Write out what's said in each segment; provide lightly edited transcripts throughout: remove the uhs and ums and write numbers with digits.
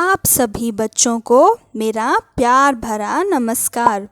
आप सभी बच्चों को मेरा प्यार भरा नमस्कार।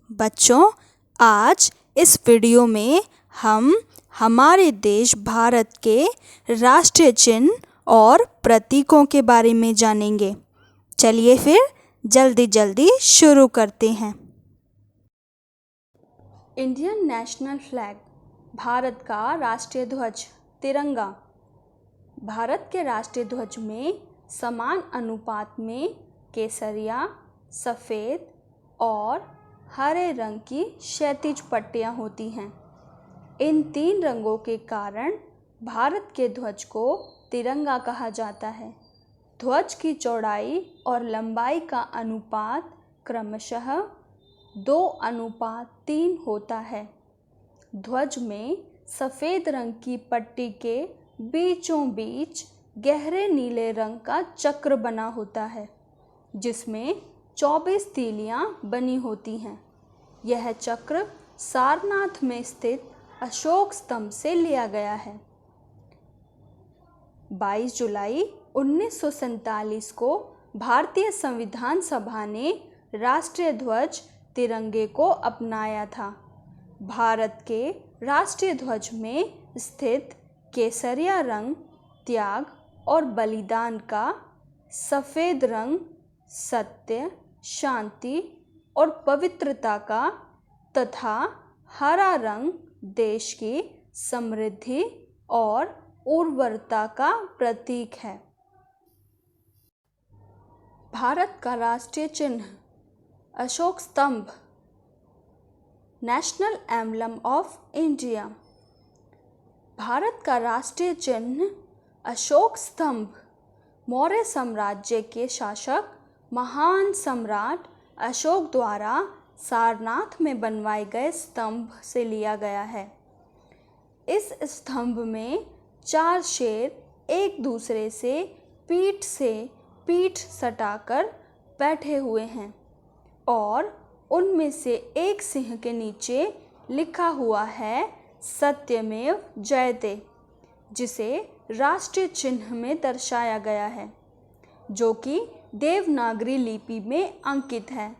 बच्चों, आज इस वीडियो में हम हमारे देश भारत के राष्ट्रीय चिन्ह और प्रतीकों के बारे में जानेंगे। चलिए फिर जल्दी शुरू करते हैं। इंडियन नेशनल फ्लैग, भारत का राष्ट्रीय ध्वज तिरंगा। भारत के राष्ट्रीय ध्वज में समान अनुपात में केसरिया, सफ़ेद और हरे रंग की क्षैतिज पट्टियाँ होती हैं। इन तीन रंगों के कारण भारत के ध्वज को तिरंगा कहा जाता है। ध्वज की चौड़ाई और लंबाई का अनुपात क्रमशः 2:3 होता है। ध्वज में सफ़ेद रंग की पट्टी के बीचों बीच गहरे नीले रंग का चक्र बना होता है, जिसमें 24 तीलियां बनी होती हैं। यह चक्र सारनाथ में स्थित अशोक स्तंभ से लिया गया है। 22 जुलाई 1947 को भारतीय संविधान सभा ने राष्ट्रीय ध्वज तिरंगे को अपनाया था। भारत के राष्ट्रीय ध्वज में स्थित केसरिया रंग त्याग और बलिदान का, सफ़ेद रंग सत्य, शांति और पवित्रता का तथा हरा रंग देश की समृद्धि और उर्वरता का प्रतीक है। भारत का राष्ट्रीय चिन्ह अशोक स्तंभ, national emblem of India. Bharat का राष्ट्रीय चिन्ह अशोक स्तंभ मौर्य साम्राज्य के शासक महान सम्राट अशोक द्वारा सारनाथ में बनवाए गए स्तंभ से लिया गया है। इस स्तंभ में 4 शेर एक दूसरे से पीठ सटाकर बैठे हुए हैं और उनमें से एक सिंह के नीचे लिखा हुआ है सत्यमेव जयते, जिसे राष्ट्रीय चिन्ह में दर्शाया गया है, जो कि देवनागरी लिपि में अंकित है।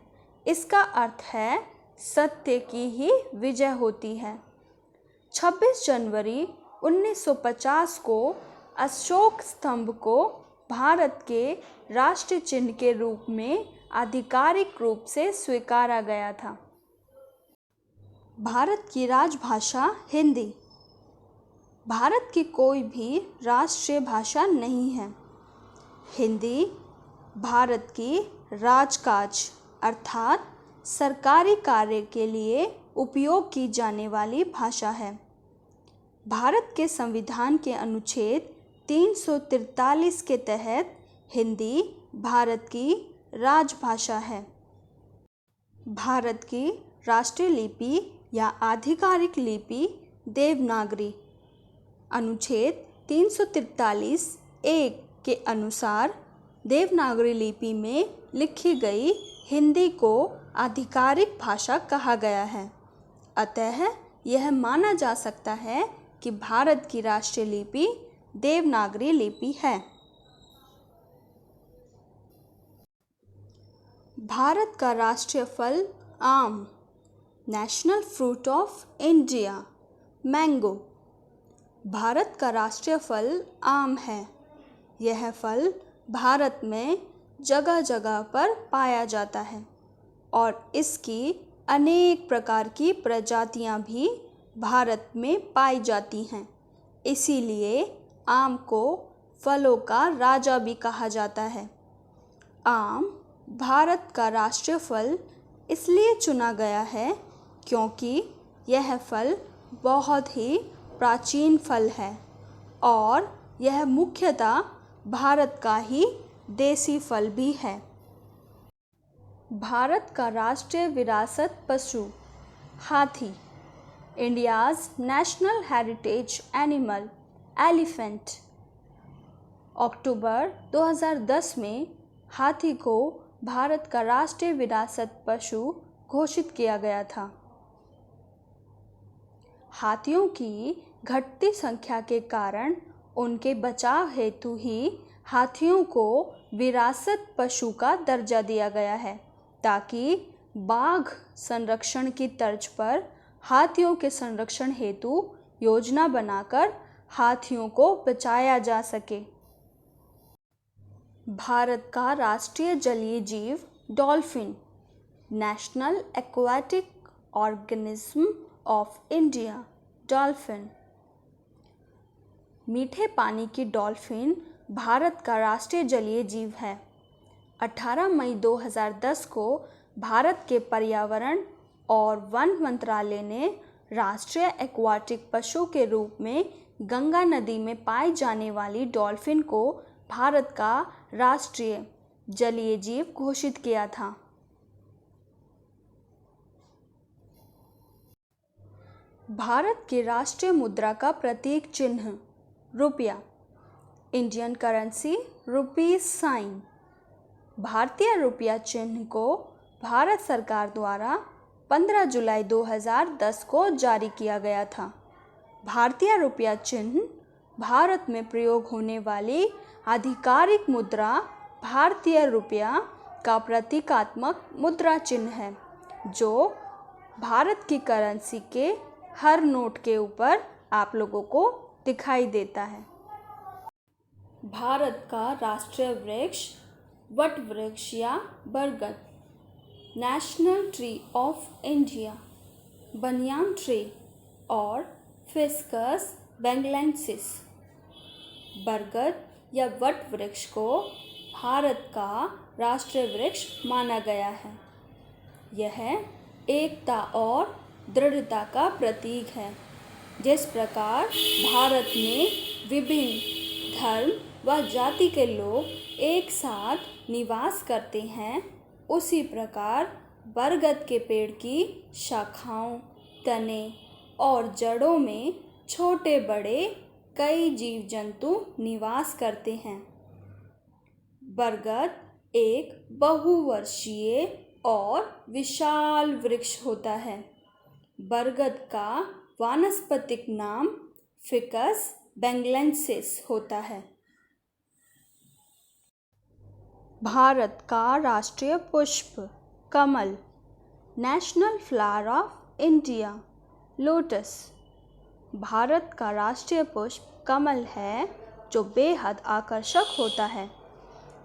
इसका अर्थ है सत्य की ही विजय होती है। 26 जनवरी 1950 को अशोक स्तंभ को भारत के राष्ट्रीय चिन्ह के रूप में आधिकारिक रूप से स्वीकारा गया था। भारत की राजभाषा हिंदी। भारत की कोई भी राष्ट्रीय भाषा नहीं है। हिंदी भारत की राजकाज अर्थात सरकारी कार्य के लिए उपयोग की जाने वाली भाषा है। भारत के संविधान के अनुच्छेद 343 के तहत हिंदी भारत की राजभाषा है। भारत की राष्ट्रीय लिपि या आधिकारिक लिपि देवनागरी। अनुच्छेद 343(1) के अनुसार देवनागरी लिपि में लिखी गई हिंदी को आधिकारिक भाषा कहा गया है। अतः यह माना जा सकता है कि भारत की राष्ट्रीय लिपि देवनागरी लिपि है। भारत का राष्ट्रीय फल आम, national fruit of India mango. Bharat का राष्ट्रीय फल आम है। यह फल भारत में जगह जगह पर पाया जाता है और इसकी अनेक प्रकार की प्रजातियां भी भारत में पाई जाती हैं। इसीलिए आम को फलों का राजा भी कहा जाता है। आम भारत का राष्ट्रीय फल इसलिए चुना गया है क्योंकि यह फल बहुत ही प्राचीन फल है और यह मुख्यतः भारत का ही देसी फल भी है। भारत का राष्ट्रीय विरासत पशु हाथी। India's national heritage animal elephant. अक्टूबर 2010 में हाथी को भारत का राष्ट्रीय विरासत पशु घोषित किया गया था। हाथियों की घटती संख्या के कारण उनके बचाव हेतु ही हाथियों को विरासत पशु का दर्जा दिया गया है ताकि बाघ संरक्षण की तर्ज पर हाथियों के संरक्षण हेतु योजना बनाकर हाथियों को बचाया जा सके। भारत का राष्ट्रीय जलीय जीव dolphin, national aquatic organism of India, dolphin. मीठे पानी की डॉल्फिन भारत का राष्ट्रीय जलीय जीव है। 18 मई 2010 को भारत के पर्यावरण और वन मंत्रालय ने राष्ट्रीय एक्वाटिक पशु के रूप में गंगा नदी में पाई जाने वाली डॉल्फिन को भारत का राष्ट्रीय जलीय जीव घोषित किया था। भारत की राष्ट्रीय मुद्रा का प्रतीक चिन्ह रुपया, इंडियन करेंसी रुपीज साइन। भारतीय रुपया चिन्ह को भारत सरकार द्वारा 15 जुलाई 2010 को जारी किया गया था। भारतीय रुपया चिन्ह भारत में प्रयोग होने वाली आधिकारिक मुद्रा भारतीय रुपया का प्रतीकात्मक मुद्रा चिन्ह है जो भारत की करेंसी के हर नोट के ऊपर आप लोगों को दिखाई देता है। भारत का राष्ट्रीय वृक्ष वट वृक्ष या बरगद, national tree of India, banyan tree और फिस्कस बेंगलेंसिस। बरगद या वट वृक्ष को भारत का राष्ट्रीय वृक्ष माना गया है। यह एकता और दृढ़ता का प्रतीक है। जिस प्रकार भारत में विभिन्न धर्म व जाति के लोग एक साथ निवास करते हैं, उसी प्रकार बरगद के पेड़ की शाखाओं, तने और जड़ों में छोटे बड़े कई जीव जंतु निवास करते हैं। बरगद एक बहुवर्षीय और विशाल वृक्ष होता है। बरगद का वानस्पतिक नाम फिकस बेंगलेंसिस होता है। भारत का राष्ट्रीय पुष्प कमल, national flower of India, lotus. भारत का राष्ट्रीय पुष्प कमल है जो बेहद आकर्षक होता है।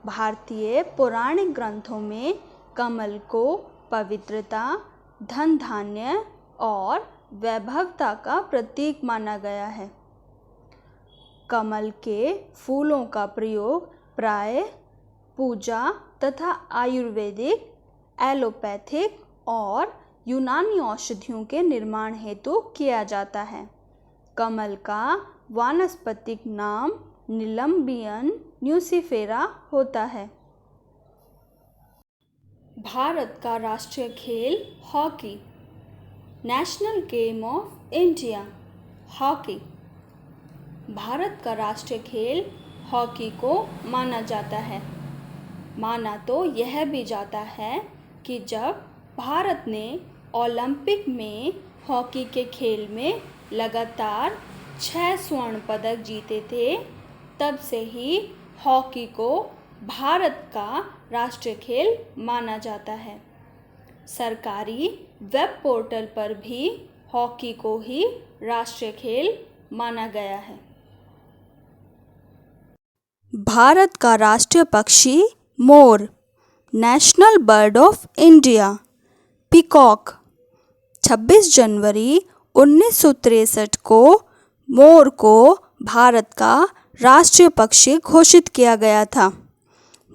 भारतीय पौराणिक ग्रंथों में कमल को पवित्रता, धन धान्य और वैभवता का प्रतीक माना गया है। कमल के फूलों का प्रयोग प्रायः पूजा तथा आयुर्वेदिक, एलोपैथिक और यूनानी औषधियों के निर्माण हेतु किया जाता है। कमल का वानस्पतिक नाम निलंबियन न्यूसिफेरा होता है। भारत का राष्ट्रीय खेल hockey, national game of India, hockey. Bharat का राष्ट्रीय खेल हॉकी को माना जाता है। माना तो यह भी जाता है कि जब भारत ने ओलंपिक में हॉकी के खेल में लगातार 6 स्वर्ण पदक जीते थे, तब से ही हॉकी को भारत का राष्ट्रीय खेल माना जाता है। सरकारी वेब पोर्टल पर भी हॉकी को ही राष्ट्रीय खेल माना गया है। भारत का राष्ट्रीय पक्षी मोर, national bird of India, peacock. 26 जनवरी 1963 को मोर को भारत का राष्ट्रीय पक्षी घोषित किया गया था।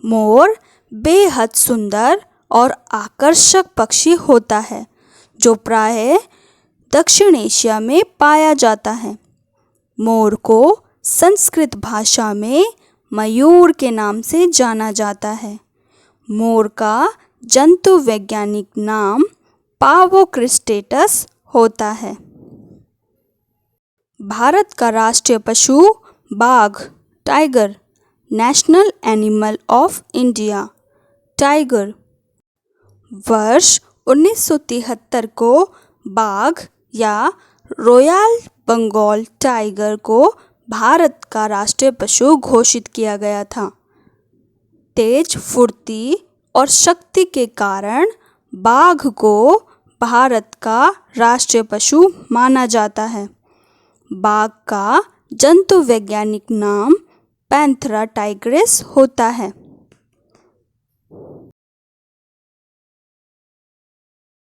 मोर बेहद सुंदर और आकर्षक पक्षी होता है जो प्रायः दक्षिण एशिया में पाया जाता है। मोर को संस्कृत भाषा में मयूर के नाम से जाना जाता है। मोर का जंतु वैज्ञानिक नाम पावोक्रिस्टेटस होता है। भारत का राष्ट्रीय पशु बाघ, tiger, national animal of India, tiger. वर्ष 1973 को बाघ या रॉयल बंगाल टाइगर को भारत का राष्ट्रीय पशु घोषित किया गया था। तेज फुर्ती और शक्ति के कारण बाघ को भारत का राष्ट्रीय पशु माना जाता है। बाघ का जंतु वैज्ञानिक नाम पैंथेरा टाइग्रिस होता है।